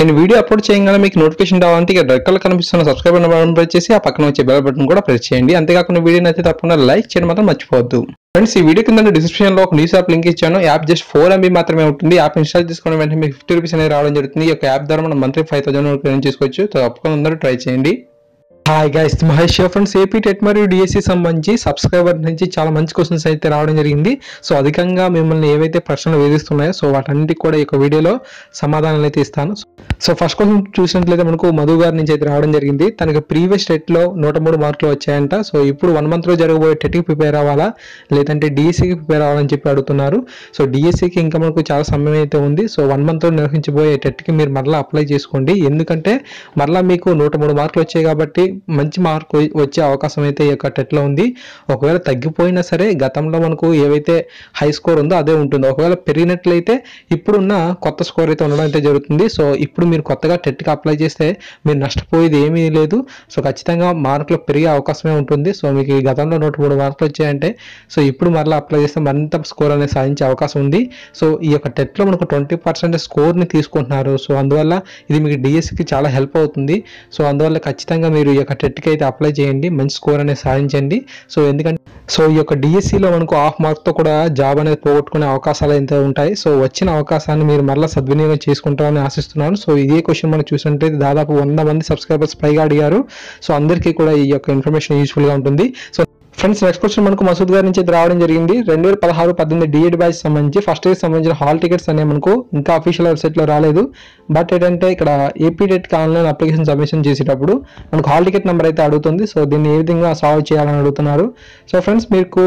నేను video upload చేయగానే మీకు నోటిఫికేషన్ రావాలంటే ఇక రెడ్ కలర్ కనిపిస్తున్న సబ్స్క్రైబ్ బటన్ ప్రెస్ చేసి ఆ పక్కన వచ్చే బెల్ బటన్ కూడా ప్రెస్ చేయండి. అంతేకాకుండా వీడియో నచ్చితే తప్పకుండా లైక్ చేయడం మాత్రం మర్చిపోవద్దు. ఫ్రెండ్స్, ఈ వీడియో కింద డిస్క్రిప్షన్ లో ఒక న్యూస్ యాప్ లింక్ ఇచ్చాను. యాప్ జస్ట్ 4 MB మాత్రమే ఉంటుంది. యాప్ ఇన్స్టాల్ చేసుకున్న వెంటనే మీకు 50 రూపీస్ అనేది రావడం జరుగుతుంది. ఈ యొక్క యాప్ ద్వారా మనం మంత్లీ 5000 వరకు ఎర్న్ చేసుకోవచ్చు. తప్పకుండా అందరూ ట్రై చేయండి. Hi guys, Mahesh friends. AP TET మరియు డిఎస్సి సంబంధించి సబ్స్క్రైబర్ నుంచి చాలా మంచి క్వశ్చన్స్ అయితే రావడం జరిగింది. సో అధికంగా మిమ్మల్ని ఏవైతే ప్రశ్నలు వేధిస్తున్నాయో సో వాటన్నిటికి కూడా ఈ యొక్క వీడియోలో సమాధానాలు అయితే ఇస్తాను. సో ఫస్ట్ క్వశ్చన్ చూసినట్లయితే మనకు మధు గారి నుంచి అయితే రావడం జరిగింది. తనకి ప్రీవియస్ టెట్లో 103 మార్కులు వచ్చాయంట. సో ఇప్పుడు 1 month లో జరగబోయే టెట్కి ప్రిపేర్ అవ్వాలా లేదంటే డిఎస్సికి ప్రిపేర్ అవ్వాలని చెప్పి అడుగుతున్నారు. సో డిఎస్సికి ఇంకా మనకు చాలా సమయం అయితే ఉంది. సో 1 month లో నిర్వహించబోయే టెట్కి మీరు మరలా అప్లై చేసుకోండి. ఎందుకంటే మరలా మీకు 103 మార్కులు వచ్చాయి కాబట్టి మంచి మార్కు వచ్చే అవకాశం అయితే ఈ యొక్క టెట్లో ఉంది. ఒకవేళ తగ్గిపోయినా సరే గతంలో మనకు ఏవైతే హై స్కోర్ ఉందో అదే ఉంటుంది. ఒకవేళ పెరిగినట్లయితే ఇప్పుడున్న కొత్త స్కోర్ అయితే ఉండడం అయితే జరుగుతుంది. సో ఇప్పుడు మీరు కొత్తగా టెట్కి అప్లై చేస్తే మీరు నష్టపోయేది ఏమీ లేదు. సో ఖచ్చితంగా మార్కులు పెరిగే అవకాశమే ఉంటుంది. సో మీకు ఈ గతంలో 103 మార్కులు వచ్చాయంటే సో ఇప్పుడు మరలా అప్లై చేస్తే మరింత స్కోర్ అనేది సాధించే అవకాశం ఉంది. సో ఈ యొక్క టెట్లో మనకు 20% స్కోర్ని తీసుకుంటున్నారు. సో అందువల్ల ఇది మీకు డిఎస్సికి చాలా హెల్ప్ అవుతుంది. సో అందువల్ల ఖచ్చితంగా మీరు ఈ యొక్క టెట్కి అయితే అప్లై చేయండి, మంచి స్కోర్ అనేది సాధించండి. సో ఎందుకంటే ఈ యొక్క డిఎస్సిలో మనకు 1/2 మార్క్తో కూడా జాబ్ అనేది పోగొట్టుకునే అవకాశాలు అయితే ఉంటాయి. సో వచ్చిన అవకాశాన్ని మీరు మరలా సద్వినియోగం చేసుకుంటారని ఆశిస్తున్నాను. సో ఇదే క్వశ్చన్ మనం చూసినట్లయితే దాదాపు 100 మంది సబ్స్క్రైబర్స్ పైగా అడిగారు. సో అందరికీ కూడా ఈ యొక్క ఇన్ఫర్మేషన్ యూస్ఫుల్గా ఉంటుంది. సో ఫ్రెండ్స్, నెక్స్ట్ క్వశ్చన్ మనకు మసూద్ గారి నుంచి అయితే రావడం జరిగింది. 2016-18 డిఎడ్ బ్యాచ్ సంబంధించి ఫస్ట్ ఇయర్ సంబంధించిన హాల్ టికెట్స్ అనేవి మనకు ఇంకా అఫీషియల్ వెబ్సైట్లో రాలేదు. బట్ ఏంటంటే ఇక్కడ ఏపీ టెట్కి ఆన్లైన్ అప్లికేషన్ సబ్మిషన్ చేసేటప్పుడు మనకు హాల్ టికెట్ నెంబర్ అయితే అడుగుతుంది. సో దీన్ని ఏ విధంగా సాల్వ్ చేయాలని అడుగుతున్నారు. సో ఫ్రెండ్స్, మీకు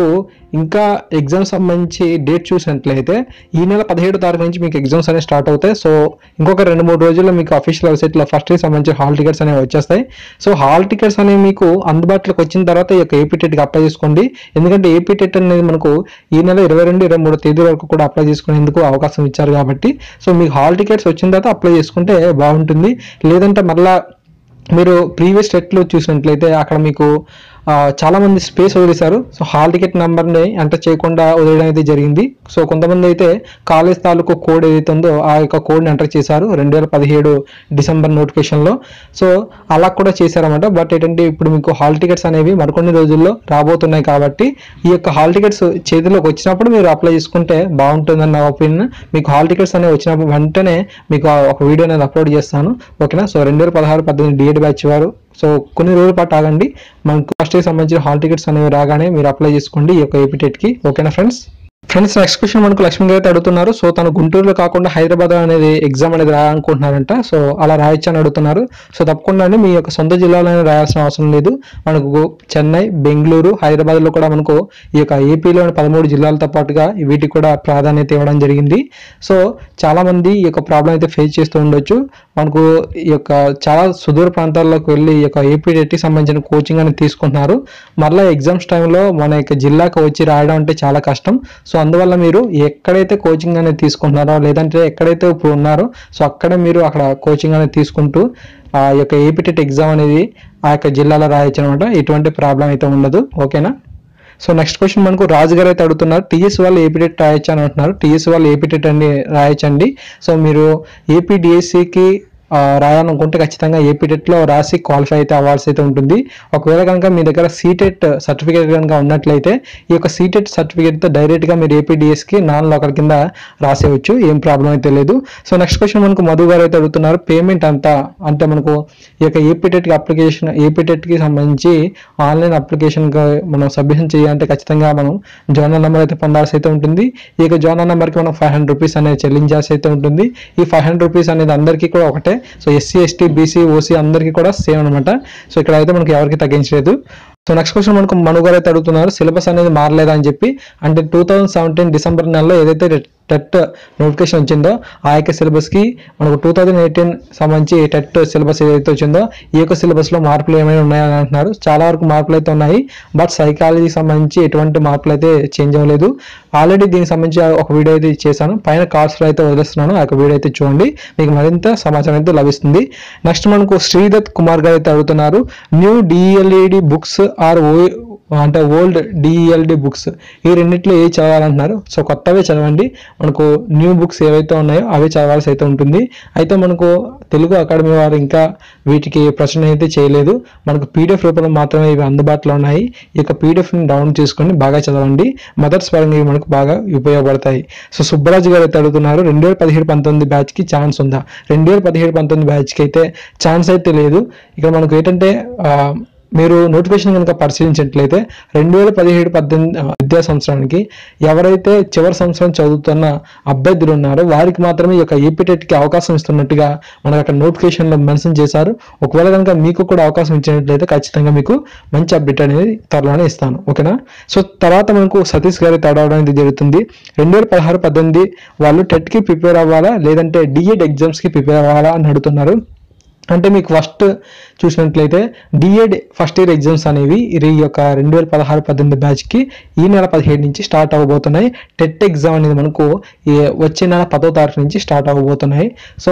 ఇంకా ఎగ్జామ్ సంబంధించి డేట్ చూసినట్లయితే ఈ నెల 17వ తారీఖు నుంచి మీకు ఎగ్జామ్స్ అనేవి స్టార్ట్ అవుతాయి. సో ఇంకొక 2-3 రోజుల్లో మీకు అఫీషియల్ వెబ్సైట్లో ఫస్ట్ ఇయర్ సంబంధించిన హాల్ టికెట్స్ అనేవి వచ్చేస్తాయి. సో హాల్ టికెట్స్ అనేవి మీకు అందుబాటులోకి వచ్చిన తర్వాత ఈ యొక్క ఏపీ టెట్కి అప్లై చేసుకోండి. ఎందుకంటే ఏపీ టెట్ అనేది మనకు ఈ నెల 22-23 తేదీ వరకు కూడా అప్లై చేసుకునేందుకు అవకాశం ఇచ్చారు కాబట్టి సో మీకు హాల్ టికెట్స్ వచ్చిన తర్వాత అప్లై చేసుకుంటే బాగుంటుంది. లేదంటే మరలా మీరు ప్రీవియస్ టెట్లో చూసినట్లయితే అక్కడ మీకు చాలా మంది స్పేస్ వదిలేశారు. సో హాల్ టికెట్ నెంబర్ని ఎంటర్ చేయకుండా వదిలేయడం అయితే జరిగింది. సో కొంతమంది అయితే కాలేజ్ తాలూకు కోడ్ ఏదైతే ఉందో ఆ యొక్క కోడ్ని ఎంటర్ చేశారు 2017 డిసెంబర్ నోటిఫికేషన్లో. సో అలా కూడా చేశారన్నమాట. బట్ ఏంటంటే ఇప్పుడు మీకు హాల్ టికెట్స్ అనేవి మరికొన్ని రోజుల్లో రాబోతున్నాయి కాబట్టి ఈ యొక్క హాల్ టికెట్స్ చేతిలోకి వచ్చినప్పుడు మీరు అప్లై చేసుకుంటే బాగుంటుందని నా ఒపీనియన్. మీకు హాల్ టికెట్స్ అనేవి వచ్చినప్పుడు వెంటనే మీకు ఒక వీడియో అనేది అప్లోడ్ చేస్తాను, ఓకేనా. సో 2016-18 డిఎడ్ బ్యాచ్ వారు సో కొన్ని రోజుల పాటు ఆగండి. మనకు ఫస్ట్ ఇయర్ సంబంధించిన హాల్ టికెట్స్ అనేవి రాగానే మీరు అప్లై చేసుకోండి ఈ యొక్క ఏపీ టెట్కి, ఓకేనా ఫ్రెండ్స్. నెక్స్ట్ క్వశ్చన్ మనకు లక్ష్మణ్ గారు అయితే అడుగుతున్నారు. సో తను గుంటూరులో కాకుండా హైదరాబాద్ అనేది ఎగ్జామ్ అనేది రాయాలనుకుంటున్నారంట. సో అలా రాయొచ్చు అని అడుగుతున్నారు. సో తప్పకుండా అండి, మీ యొక్క సొంత జిల్లాలోనే రాయాల్సిన అవసరం లేదు. మనకు చెన్నై, బెంగళూరు, హైదరాబాద్లో కూడా మనకు ఈ యొక్క ఏపీలోని 13 జిల్లాలతో పాటుగా వీటికి కూడా ప్రాధాన్యత ఇవ్వడం జరిగింది. సో చాలామంది ఈ యొక్క ప్రాబ్లం అయితే ఫేస్ చేస్తూ ఉండొచ్చు. మనకు ఈ యొక్క చాలా సుదూర ప్రాంతాల్లోకి వెళ్ళి ఈ యొక్క ఏపీ టెట్కి సంబంధించిన కోచింగ్ అనేది తీసుకుంటున్నారు. మరలా ఎగ్జామ్స్ టైంలో మన యొక్క జిల్లాకు వచ్చి రాయడం అంటే చాలా కష్టం. సో అందువల్ల మీరు ఎక్కడైతే కోచింగ్ అనేది తీసుకుంటున్నారో లేదంటే ఎక్కడైతే ఇప్పుడు ఉన్నారో సో అక్కడ మీరు అక్కడ కోచింగ్ అనేది తీసుకుంటూ ఆ యొక్క ఏపీ టెట్ ఎగ్జామ్ అనేది ఆ యొక్క జిల్లాలో రాయొచ్చు అనమాట. ఎటువంటి ప్రాబ్లం అయితే ఉండదు, ఓకేనా. సో నెక్స్ట్ క్వశ్చన్ మనకు రాజు గారు అయితే అడుగుతున్నారు. టీఎస్ వాళ్ళు ఏపీ టెట్ రాయొచ్చు అని అంటున్నారు. టీఎస్ వాళ్ళు ఏపీ టెట్ అని రాయొచ్చండి. సో మీరు ఏపీ డిఎస్సికి రాయాలనుకుంటే ఖచ్చితంగా ఏపీ టెట్లో రాసి క్వాలిఫై అయితే అవ్వాల్సి అయితే ఉంటుంది. ఒకవేళ కనుక మీ దగ్గర సీటెట్ సర్టిఫికేట్ కనుక ఉన్నట్లయితే ఈ యొక్క సీటెట్ సర్టిఫికేట్తో డైరెక్ట్గా మీరు ఏపీడిఎస్కి నాన్ లోకల్ కింద రాసేయచ్చు, ఏం ప్రాబ్లం అయితే లేదు. సో నెక్స్ట్ క్వశ్చన్ మనకు మధు గారు అయితే అడుగుతున్నారు. పేమెంట్ అంతా అంటే మనకు ఈ యొక్క ఏపీ టెట్కి సంబంధించి ఆన్లైన్ అప్లికేషన్గా మనం సబ్మిషన్ చేయాలంటే ఖచ్చితంగా మనం జోనల్ నెంబర్ అయితే పొందాల్సి అయితే ఉంటుంది. ఈ యొక్క జోనల్ నెంబర్కి మనం 500 రూపీస్ అనేది చెల్లించాల్సి అయితే ఉంటుంది. ఈ 500 రూపీస్ అనేది అందరికీ కూడా ఒకటే. So SC, ST, BC, OC అందరికీ కూడా సేమ్ అనమాట. సో ఇక్కడ అయితే మనకి ఎవరికి తగ్గించలేదు. సో నెక్స్ట్ క్వశ్చన్ మనకు మనుగారు అయితే అడుగుతున్నారు. సిలబస్ అనేది మారలేదా అని చెప్పి. అంటే 2017 డిసెంబర్ నెలలో ఏదైతే టెట్ నోటిఫికేషన్ వచ్చిందో ఆ యొక్క సిలబస్కి మనకు 2018 సంబంధించి టెట్ సిలబస్ ఏదైతే వచ్చిందో ఈ యొక్క సిలబస్లో మార్పులు ఏమైనా ఉన్నాయని అంటున్నారు. చాలా వరకు మార్పులు అయితే ఉన్నాయి. బట్ సైకాలజీకి సంబంధించి ఎటువంటి మార్పులు అయితే చేంజ్ అవ్వలేదు. ఆల్రెడీ దీనికి సంబంధించి ఒక వీడియో అయితే చేశాను, పైన కార్డ్స్లో అయితే వదిలేస్తున్నాను. ఆ యొక్క వీడియో అయితే చూడండి, మీకు మరింత సమాచారం అయితే లభిస్తుంది. నెక్స్ట్ మనకు శ్రీదత్ కుమార్ గారు అయితే అడుగుతున్నారు. న్యూ డిఎల్ఈడి బుక్స్ ఆర్ అంటే ఓల్డ్ డిఈఎల్డి బుక్స్ ఈ రెండిట్లో ఏ చదవాలంటున్నారు. సో కొత్తవే చదవండి. మనకు న్యూ బుక్స్ ఏవైతే ఉన్నాయో అవే చదవాల్సి అయితే ఉంటుంది. అయితే మనకు తెలుగు అకాడమీ వారు ఇంకా వీటికి ప్రశ్న అయితే చేయలేదు. మనకు పీడిఎఫ్ రూపంలో మాత్రమే ఇవి అందుబాటులో ఉన్నాయి. ఈ యొక్క పీడిఎఫ్ని డౌన్లోడ్ చేసుకొని బాగా చదవండి. మదర్స్ పరంగా ఇవి మనకు బాగా ఉపయోగపడతాయి. సో సుబ్బరాజు గారు అయితే అడుగుతున్నారు 2017-19 బ్యాచ్కి ఛాన్స్ ఉందా? 2017-19 బ్యాచ్కి అయితే ఛాన్స్ అయితే లేదు. ఇక్కడ మనకు ఏంటంటే మీరు నోటిఫికేషన్ కనుక పరిశీలించినట్లయితే 2017-18 విద్యా సంవత్సరానికి ఎవరైతే చివరి సంవత్సరం చదువుతున్న అభ్యర్థులు ఉన్నారో వారికి మాత్రమే ఈ యొక్క ఏపీటెట్కి అవకాశం ఇస్తున్నట్టుగా మనకు అక్కడ నోటిఫికేషన్లో మెన్షన్ చేశారు. ఒకవేళ కనుక మీకు కూడా అవకాశం ఇచ్చినట్లయితే ఖచ్చితంగా మీకు మంచి అప్డేట్ అనేది త్వరలోనే ఇస్తాను. ఓకేనా? సో తర్వాత మనకు సతీష్ గారి తడవడం అనేది జరుగుతుంది. 2016-18 వాళ్ళు టెట్కి ప్రిపేర్ అవ్వాలా లేదంటే డిఎడ్ ఎగ్జామ్స్కి ప్రిపేర్ అవ్వాలా అని అడుగుతున్నారు. అంటే మీకు ఫస్ట్ చూసినట్లయితే డిఎడ్ ఫస్ట్ ఇయర్ ఎగ్జామ్స్ అనేవి ఈ యొక్క 2016-18 బ్యాచ్కి ఈ నెల 17 నుంచి స్టార్ట్ అవ్వబోతున్నాయి. టెట్ ఎగ్జామ్ అనేది మనకు వచ్చే నెల 10వ తారీఖు నుంచి స్టార్ట్ అవ్వబోతున్నాయి. సో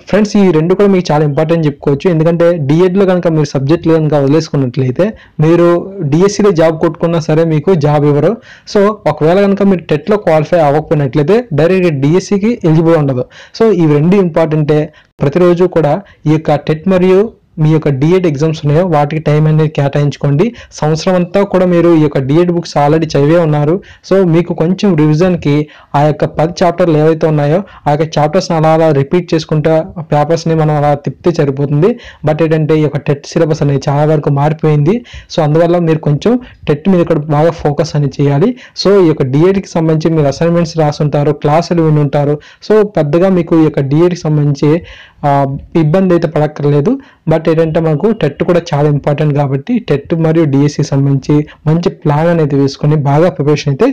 ఫ్రెండ్స్ ఈ రెండు కూడా మీకు చాలా ఇంపార్టెంట్ చెప్పుకోవచ్చు. ఎందుకంటే డిఎడ్లో కనుక మీరు సబ్జెక్టులు కనుక వదిలేసుకున్నట్లయితే మీరు డిఎస్సిలో జాబ్ కొట్టుకున్నా సరే మీకు జాబ్ ఇవ్వరు. సో ఒకవేళ కనుక మీరు టెట్లో క్వాలిఫై అవ్వకపోయినట్లయితే డైరెక్ట్ డిఎస్సికి ఎలిజిబుల్ ఉండదు. సో ఇవి రెండు ఇంపార్టెంటే. ప్రతిరోజు కూడా ఈ యొక్క టెట్ మరియు మీ యొక్క డిఎడ్ ఎగ్జామ్స్ ఉన్నాయో వాటికి టైం అనేది కేటాయించుకోండి. సంవత్సరం అంతా కూడా మీరు ఈ యొక్క డిఎడ్ బుక్స్ ఆల్రెడీ చదివే ఉన్నారు. సో మీకు కొంచెం రివిజన్కి ఆ యొక్క 10 చాప్టర్లు ఏవైతే ఉన్నాయో ఆ యొక్క చాప్టర్స్ని అలా రిపీట్ చేసుకుంటా పేపర్స్ని మనం అలా తిప్పితే సరిపోతుంది. బట్ ఏంటంటే ఈ యొక్క టెట్ సిలబస్ అనేది చాలా వరకు మారిపోయింది. సో అందువల్ల మీరు కొంచెం టెట్ మీద ఇక్కడ బాగా ఫోకస్ అనేది చేయాలి. సో ఈ యొక్క డిఎడ్కి సంబంధించి మీరు అసైన్మెంట్స్ రాసుంటారు, క్లాసులు విని ఉంటారు. సో పెద్దగా మీకు ఈ యొక్క డిఎడ్కి సంబంధించి ఇబ్బంది అయితే పడక్కర్లేదు. బట్ ఏంటంటే మనకు టెట్ కూడా చాలా ఇంపార్టెంట్ కాబట్టి టెట్ మరియు డిఎస్సి సంబంధించి మంచి ప్లాన్ అనేది వేసుకొని బాగా ప్రిపరేషన్ అయితే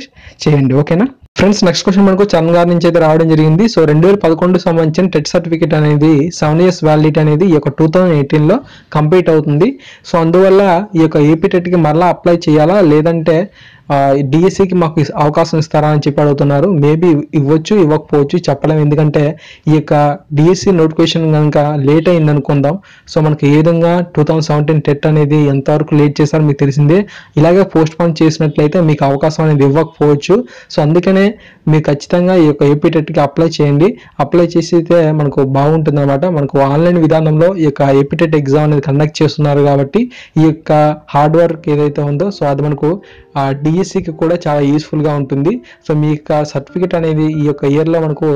చేయండి. ఓకేనా ఫ్రెండ్స్? నెక్స్ట్ క్వశ్చన్ మనకు చరణ్ గారి నుంచి అయితే రావడం జరిగింది. సో 2011 సంబంధించిన టెట్ సర్టిఫికేట్ అనేది 7 years వ్యాలిడిటీ అనేది ఈ యొక్క 2018లో కంప్లీట్ అవుతుంది. సో అందువల్ల ఈ యొక్క ఏపీ టెట్కి మరలా అప్లై చేయాలా లేదంటే డిఎస్సికి మాకు అవకాశం ఇస్తారా అని చెప్పి అడుగుతున్నారు. మేబీ ఇవ్వచ్చు ఇవ్వకపోవచ్చు చెప్పలేము. ఎందుకంటే ఈ యొక్క డిఎస్సి నోటిఫికేషన్ కనుక లేట్ అయింది అనుకుందాం. సో మనకి ఏ విధంగా 2017 టెట్ అనేది ఎంతవరకు లేట్ చేశారో మీకు తెలిసిందే. ఇలాగే పోస్ట్ పోన్ చేసినట్లయితే మీకు అవకాశం అనేది ఇవ్వకపోవచ్చు. సో అందుకనే మీరు ఖచ్చితంగా ఈ యొక్క ఏపీ టెట్కి అప్లై చేయండి. అప్లై చేసితే మనకు బాగుంటుంది అనమాట. మనకు ఆన్లైన్ విధానంలో ఈ యొక్క ఏపీ టెట్ ఎగ్జామ్ అనేది కండక్ట్ చేస్తున్నారు కాబట్టి ఈ యొక్క హార్డ్ వర్క్ ఏదైతే ఉందో సో అది మనకు డిఎస్సికి కూడా చాలా యూస్ఫుల్గా ఉంటుంది. సో మీ యొక్క సర్టిఫికేట్ అనేది ఈ యొక్క ఇయర్లో మనకు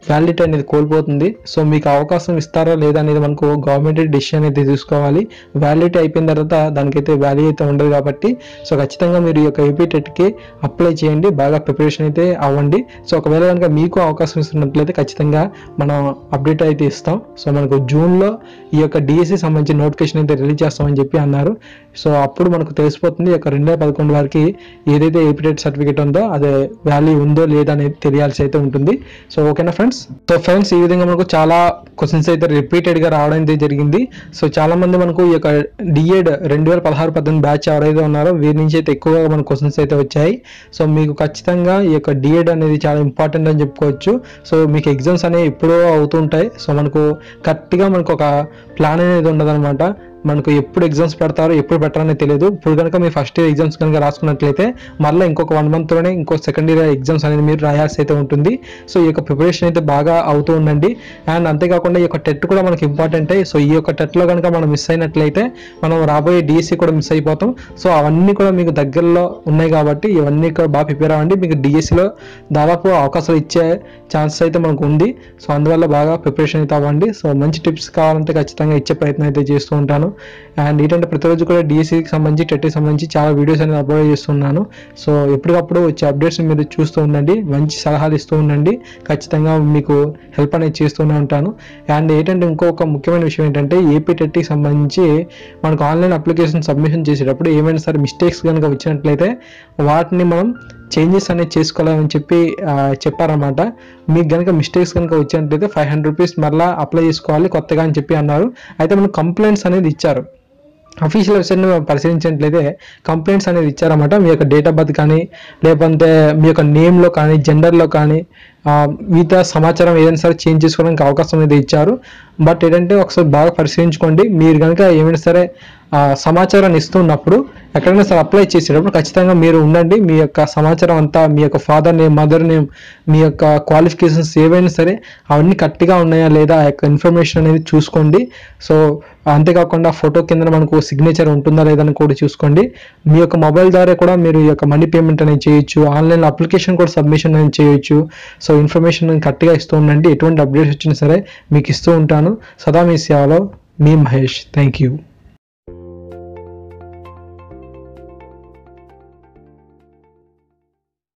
వ్యాలిడిటీ అనేది కోల్పోతుంది. సో మీకు అవకాశం ఇస్తారా లేదా అనేది మనకు గవర్నమెంట్ డిసిషన్ అయితే తీసుకోవాలి. వ్యాలిడిటీ అయిపోయిన తర్వాత దానికైతే వాల్యూ అయితే ఉండదు కాబట్టి సో ఖచ్చితంగా మీరు ఈ యొక్క ఏపీ టెట్కి అప్లై చేయండి. బాగా ప్రిపరేషన్ అయితే అవ్వండి. సో ఒకవేళ కనుక మీకు అవకాశం ఇస్తున్నట్లయితే ఖచ్చితంగా మనం అప్డేట్ అయితే ఇస్తాం. సో మనకు జూన్లో ఈ యొక్క డిఎస్సి సంబంధించిన నోటిఫికేషన్ అయితే రిలీజ్ చేస్తామని చెప్పి అన్నారు. సో అప్పుడు మనకు తెలిసిపోతుంది ఈ యొక్క 2011 వరకు ఏదైతే ఏపీ టెట్ సర్టిఫికేట్ ఉందో అదే వాల్యూ ఉందో లేదా అనేది తెలియాల్సి అయితే ఉంటుంది. సో ఓకేనా ఫ్రెండ్స్? సో ఫ్రెండ్స్ ఈ విధంగా మనకు చాలా క్వశ్చన్స్ అయితే రిపీటెడ్గా రావడం అయితే జరిగింది. సో చాలా మంది మనకు ఈ యొక్క డిఎడ్ 2016-18 బ్యాచ్ ఎవరైతే ఉన్నారో వీరి నుంచి అయితే ఎక్కువగా మన క్వశ్చన్స్ అయితే వచ్చాయి. సో మీకు ఖచ్చితంగా ఈ యొక్క డిఎడ్ అనేది చాలా ఇంపార్టెంట్ అని చెప్పుకోవచ్చు. సో మీకు ఎగ్జామ్స్ అనేవి ఎప్పుడో అవుతుంటాయి. సో మనకు కరెక్ట్గా మనకు ఒక ప్లాన్ అనేది ఉండదన్నమాట. మనకు ఎప్పుడు ఎగ్జామ్స్ పెడతారో ఎప్పుడు పెట్టారనే తెలియదు. ఇప్పుడు కనుక మీరు ఫస్ట్ ఇయర్ ఎగ్జామ్స్ కనుక రాసుకున్నట్లయితే మళ్ళీ ఇంకొక 1 monthలోనే ఇంకో సెకండ్ ఇయర్ ఎగ్జామ్స్ అనేది మీరు రాయాల్సి అయితే ఉంటుంది. సో ఈ యొక్క ప్రిపరేషన్ అయితే బాగా అవుతూ ఉండండి. అండ్ అంతేకాకుండా ఈ యొక్క టెట్ కూడా మనకి ఇంపార్టెంటే. సో ఈ యొక్క టెట్లో కనుక మనం మిస్ అయినట్లయితే మనం రాబోయే డిఎస్సి కూడా మిస్ అయిపోతాం. సో అవన్నీ కూడా మీకు దగ్గరలో ఉన్నాయి కాబట్టి ఇవన్నీ కూడా బాగా ప్రిపేర్ అవ్వండి. మీకు డిఎస్సిలో దాదాపు అవకాశాలు ఇచ్చే ఛాన్సెస్ అయితే మనకు ఉంది. సో అందువల్ల బాగా ప్రిపరేషన్ అయితే అవ్వండి. సో మంచి టిప్స్ కావాలంటే ఖచ్చితంగా ఇచ్చే ప్రయత్నం అయితే చేస్తూ ఉంటాను. అండ్ ఏంటంటే ప్రతిరోజు కూడా డిఎస్సికి సంబంధించి టెట్కి సంబంధించి చాలా వీడియోస్ అనేది అప్లోడ్ చేస్తున్నాను. సో ఎప్పటికప్పుడు వచ్చే అప్డేట్స్ మీరు చూస్తూ ఉండండి, మంచి సలహాలు ఇస్తూ ఉండండి. ఖచ్చితంగా మీకు హెల్ప్ అనేది చేస్తూనే ఉంటాను. అండ్ ఏంటంటే ఇంకొక ముఖ్యమైన విషయం ఏంటంటే ఏపీ టెట్కి సంబంధించి మనకు ఆన్లైన్ అప్లికేషన్ సబ్మిషన్ చేసేటప్పుడు ఏమైనా సరే మిస్టేక్స్ కనుక వచ్చినట్లయితే వాటిని మనం చేంజెస్ అనేది చేసుకోవాలని చెప్పి చెప్పారన్నమాట. మీకు కనుక మిస్టేక్స్ కనుక వచ్చినట్లయితే 500 రూపీస్ మళ్ళీ అప్లై చేసుకోవాలి కొత్తగా అని చెప్పి అన్నారు. అయితే మనకు కంప్లైంట్స్ అనేది ఇచ్చారు. అఫీషియల్ వెబ్సైట్ని పరిశీలించినట్లయితే కంప్లైంట్స్ అనేది ఇచ్చారన్నమాట. మీ యొక్క డేట్ ఆఫ్ బర్త్ కానీ లేకపోతే మీ యొక్క నేమ్లో కానీ జెండర్లో కానీ మిగతా సమాచారం ఏదైనా సరే చేంజ్ చేసుకోవడానికి అవకాశం అనేది ఇచ్చారు. బట్ ఏంటంటే ఒకసారి బాగా పరిశీలించుకోండి. మీరు కనుక ఏమైనా సరే సమాచారాన్ని ఇస్తున్నప్పుడు ఎక్కడైనా సరే అప్లై చేసేటప్పుడు ఖచ్చితంగా మీరు ఉండండి. మీ యొక్క సమాచారం అంతా, మీ యొక్క ఫాదర్ నేమ్, మదర్ నేమ్, మీ యొక్క క్వాలిఫికేషన్స్ ఏవైనా సరే అవన్నీ కరెక్ట్గా ఉన్నాయా లేదా ఆ యొక్క ఇన్ఫర్మేషన్ అనేది చూసుకోండి. సో అంతేకాకుండా ఫోటో కింద మనకు సిగ్నేచర్ ఉంటుందా లేదని కూడా చూసుకోండి. మీ యొక్క మొబైల్ ద్వారా కూడా మీరు ఈ యొక్క మనీ పేమెంట్ అనేది చేయొచ్చు. ఆన్లైన్లో అప్లికేషన్ కూడా సబ్మిషన్ అనేది చేయొచ్చు. సో ఇన్ఫర్మేషన్ కరెక్ట్గా ఇస్తూ ఉండండి. ఎటువంటి అప్డేట్స్ వచ్చినా సరే మీకు ఇస్తూ ఉంటాను. సదా మీ సేవలో మీ మహేష్. Thank you.